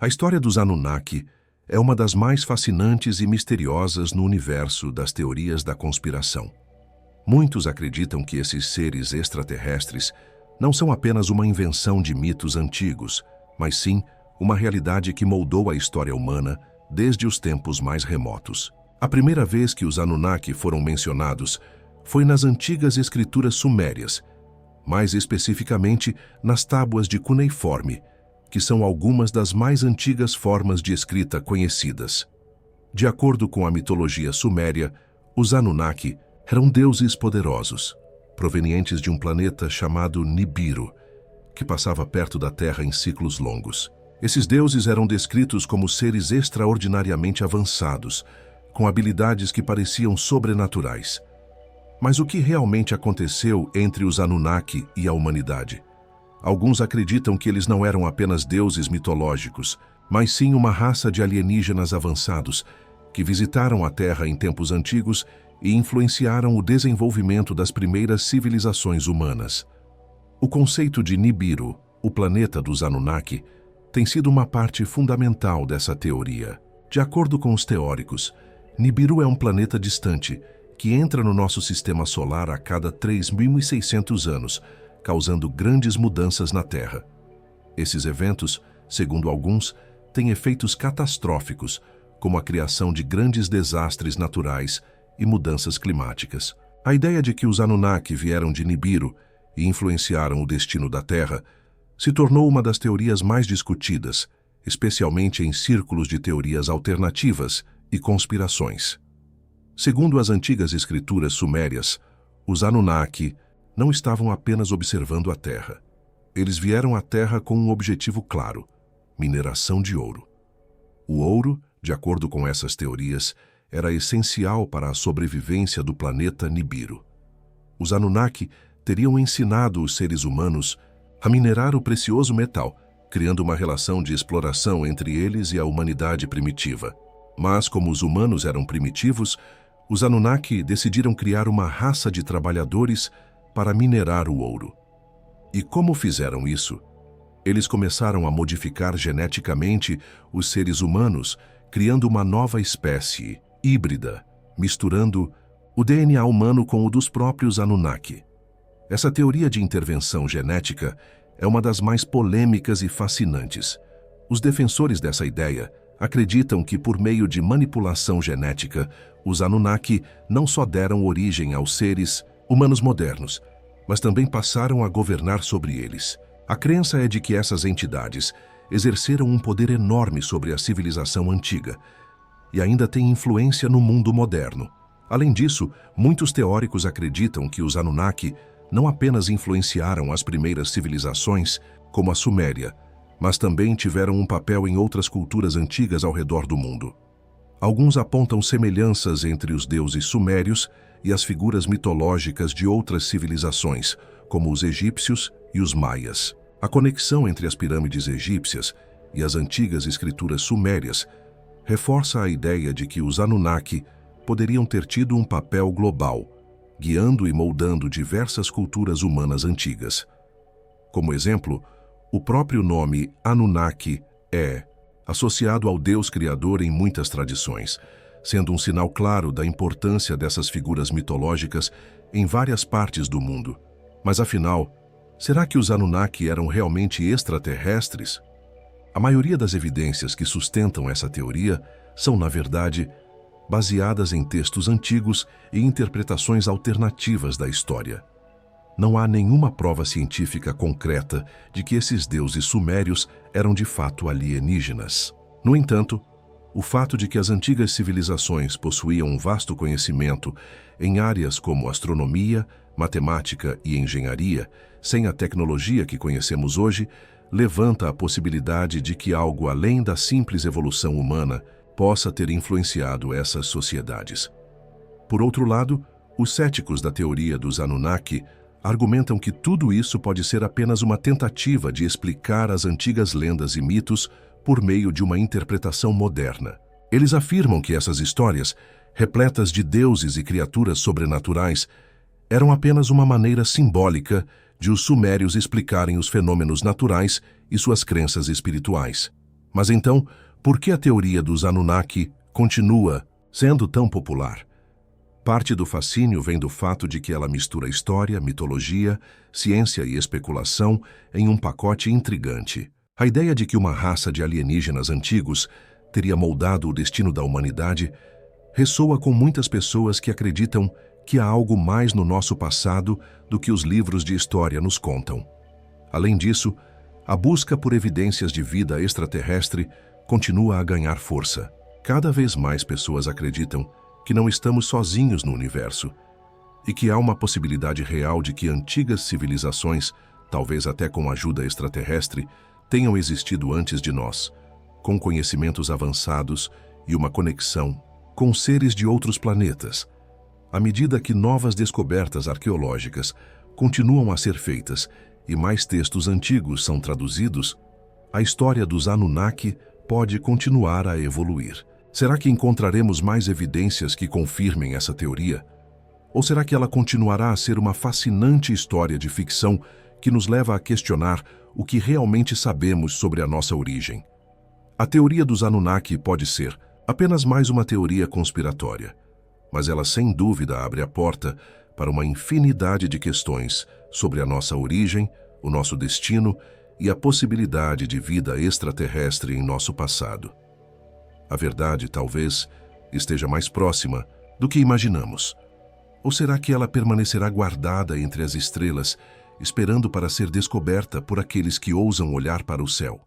A história dos Anunnaki é uma das mais fascinantes e misteriosas no universo das teorias da conspiração. Muitos acreditam que esses seres extraterrestres não são apenas uma invenção de mitos antigos, mas sim uma realidade que moldou a história humana desde os tempos mais remotos. A primeira vez que os Anunnaki foram mencionados foi nas antigas escrituras sumérias, mais especificamente nas tábuas de cuneiforme, que são algumas das mais antigas formas de escrita conhecidas. De acordo com a mitologia suméria, os Anunnaki eram deuses poderosos, provenientes de um planeta chamado Nibiru, que passava perto da Terra em ciclos longos. Esses deuses eram descritos como seres extraordinariamente avançados, com habilidades que pareciam sobrenaturais. Mas o que realmente aconteceu entre os Anunnaki e a humanidade? Alguns acreditam que eles não eram apenas deuses mitológicos, mas sim uma raça de alienígenas avançados que visitaram a Terra em tempos antigos e influenciaram o desenvolvimento das primeiras civilizações humanas. O conceito de Nibiru, o planeta dos Anunnaki, tem sido uma parte fundamental dessa teoria. De acordo com os teóricos, Nibiru é um planeta distante que entra no nosso sistema solar a cada 3.600 anos, causando grandes mudanças na Terra. Esses eventos, segundo alguns, têm efeitos catastróficos, como a criação de grandes desastres naturais e mudanças climáticas. A ideia de que os Anunnaki vieram de Nibiru e influenciaram o destino da Terra se tornou uma das teorias mais discutidas, especialmente em círculos de teorias alternativas e conspirações. Segundo as antigas escrituras sumérias, os Anunnaki não estavam apenas observando a Terra. Eles vieram à Terra com um objetivo claro: mineração de ouro. O ouro, de acordo com essas teorias, era essencial para a sobrevivência do planeta Nibiru. Os Anunnaki teriam ensinado os seres humanos a minerar o precioso metal, criando uma relação de exploração entre eles e a humanidade primitiva. Mas, como os humanos eram primitivos, os Anunnaki decidiram criar uma raça de trabalhadores para minerar o ouro. E como fizeram isso? Eles começaram a modificar geneticamente os seres humanos, criando uma nova espécie, híbrida, misturando o DNA humano com o dos próprios Anunnaki. Essa teoria de intervenção genética é uma das mais polêmicas e fascinantes. Os defensores dessa ideia acreditam que, por meio de manipulação genética, os Anunnaki não só deram origem aos seres humanos modernos, mas também passaram a governar sobre eles. A crença é de que essas entidades exerceram um poder enorme sobre a civilização antiga e ainda têm influência no mundo moderno. Além disso, muitos teóricos acreditam que os Anunnaki não apenas influenciaram as primeiras civilizações, como a Suméria, mas também tiveram um papel em outras culturas antigas ao redor do mundo. Alguns apontam semelhanças entre os deuses sumérios e as figuras mitológicas de outras civilizações, como os egípcios e os maias. A conexão entre as pirâmides egípcias e as antigas escrituras sumérias reforça a ideia de que os Anunnaki poderiam ter tido um papel global, guiando e moldando diversas culturas humanas antigas. Como exemplo, o próprio nome Anunnaki é associado ao Deus Criador em muitas tradições, sendo um sinal claro da importância dessas figuras mitológicas em várias partes do mundo. Mas afinal, será que os Anunnaki eram realmente extraterrestres? A maioria das evidências que sustentam essa teoria são, na verdade, baseadas em textos antigos e interpretações alternativas da história. Não há nenhuma prova científica concreta de que esses deuses sumérios eram de fato alienígenas. No entanto, o fato de que as antigas civilizações possuíam um vasto conhecimento em áreas como astronomia, matemática e engenharia, sem a tecnologia que conhecemos hoje, levanta a possibilidade de que algo além da simples evolução humana possa ter influenciado essas sociedades. Por outro lado, os céticos da teoria dos Anunnaki argumentam que tudo isso pode ser apenas uma tentativa de explicar as antigas lendas e mitos por meio de uma interpretação moderna. Eles afirmam que essas histórias, repletas de deuses e criaturas sobrenaturais, eram apenas uma maneira simbólica de os sumérios explicarem os fenômenos naturais e suas crenças espirituais. Mas então, por que a teoria dos Anunnaki continua sendo tão popular? Parte do fascínio vem do fato de que ela mistura história, mitologia, ciência e especulação em um pacote intrigante. A ideia de que uma raça de alienígenas antigos teria moldado o destino da humanidade ressoa com muitas pessoas que acreditam que há algo mais no nosso passado do que os livros de história nos contam. Além disso, a busca por evidências de vida extraterrestre continua a ganhar força. Cada vez mais pessoas acreditam que não estamos sozinhos no universo e que há uma possibilidade real de que antigas civilizações, talvez até com ajuda extraterrestre, tenham existido antes de nós, com conhecimentos avançados e uma conexão com seres de outros planetas. À medida que novas descobertas arqueológicas continuam a ser feitas e mais textos antigos são traduzidos, a história dos Anunnaki pode continuar a evoluir. Será que encontraremos mais evidências que confirmem essa teoria? Ou será que ela continuará a ser uma fascinante história de ficção que nos leva a questionar o que realmente sabemos sobre a nossa origem? A teoria dos Anunnaki pode ser apenas mais uma teoria conspiratória, mas ela sem dúvida abre a porta para uma infinidade de questões sobre a nossa origem, o nosso destino e a possibilidade de vida extraterrestre em nosso passado. A verdade, talvez, esteja mais próxima do que imaginamos. Ou será que ela permanecerá guardada entre as estrelas, esperando para ser descoberta por aqueles que ousam olhar para o céu?